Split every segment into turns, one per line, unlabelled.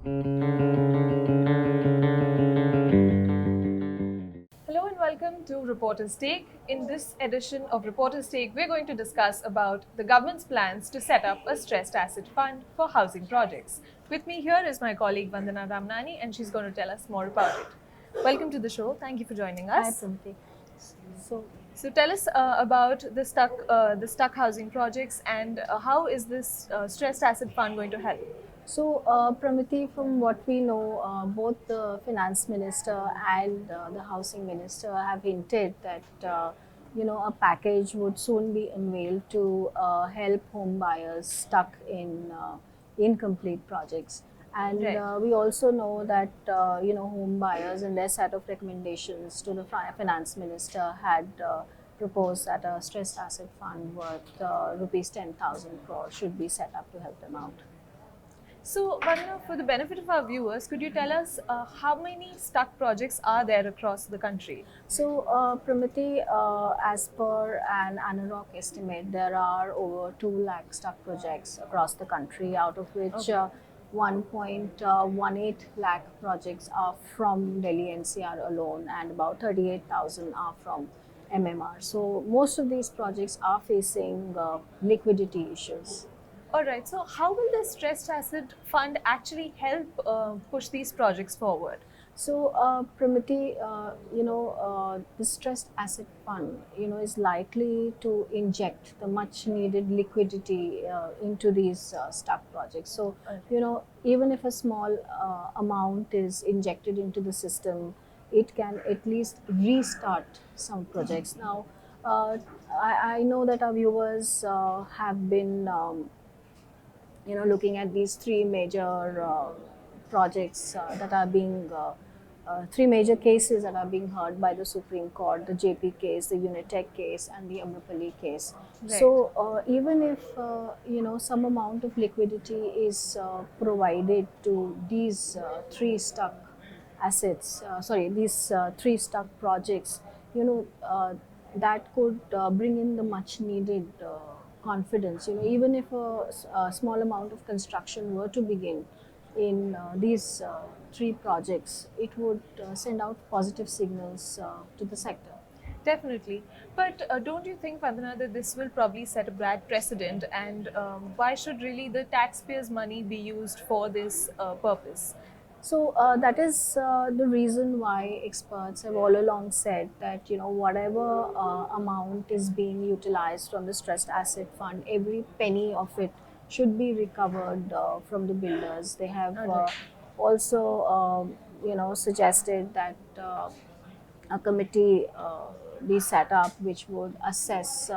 Hello and welcome to Reporter's Take. In this edition of Reporter's Take, we're going to discuss about the government's plans to set up a stressed asset fund for housing projects. With me here is my colleague Vandana Ramnani, and she's going to tell us more about it. Welcome to the show. Thank you for joining
Hi,
us.
Primti. So,
So tell us about the stuck housing projects, and how is this stressed asset fund going to help?
Pramiti, from what we know, both the finance minister and the housing minister have hinted that a package would soon be unveiled to help home buyers stuck in incomplete projects. And
Right.
we also know that home buyers in their set of recommendations to the finance minister had proposed that a stressed asset fund worth rupees 10,000 crore should be set up to help them out.
So, Vandana, for the benefit of our viewers, could you tell us how many stuck projects are there across the country?
Pramiti, as per an ANAROC estimate, there are over 2 lakh stuck projects across the country, out of which
Okay.
1.18 lakh projects are from Delhi NCR alone, and about 38,000 are from MMR. So, most of these projects are facing liquidity issues.
All right. So, how will the stressed asset fund actually help push these projects forward?
Primiti, the stressed asset fund, is likely to inject the much needed liquidity into these stuck projects. So,
Okay.
even if a small amount is injected into the system, it can at least restart some projects. Now, I know that our viewers have been looking at these three major projects that are being three major cases that are being heard by the Supreme Court: the JP case, the Unitech case, and the Amrapali case.
Right.
So even if some amount of liquidity is provided to these these three stuck projects, that could bring in the much needed confidence. Even if a small amount of construction were to begin in these three projects, it would send out positive signals to the sector.
Definitely. But don't you think, Vandana, that this will probably set a bad precedent? And why should really the taxpayers' money be used for this purpose?
So that is the reason why experts have all along said that whatever amount is being utilized from the stressed asset fund, every penny of it should be recovered from the builders. They have
All right.
also suggested that a committee be set up which would assess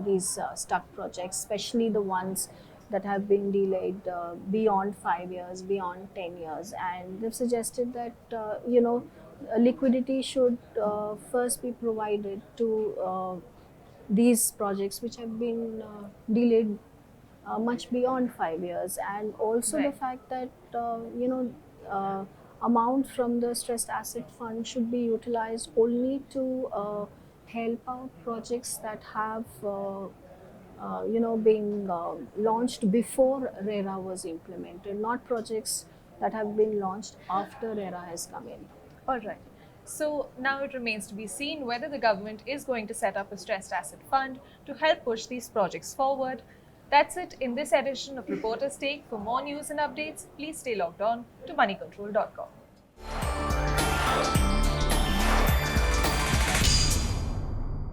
these stuck projects, especially the ones that have been delayed beyond 5 years, beyond 10 years. And they've suggested that, liquidity should first be provided to these projects which have been delayed much beyond 5 years, and also the
Right.
fact that amount from the stressed asset fund should be utilized only to help out projects that have being launched before RERA was implemented, not projects that have been launched after RERA has come in.
All right. So now it remains to be seen whether the government is going to set up a stressed asset fund to help push these projects forward. That's it in this edition of Reporter's Take. For more news and updates, please stay logged on to moneycontrol.com.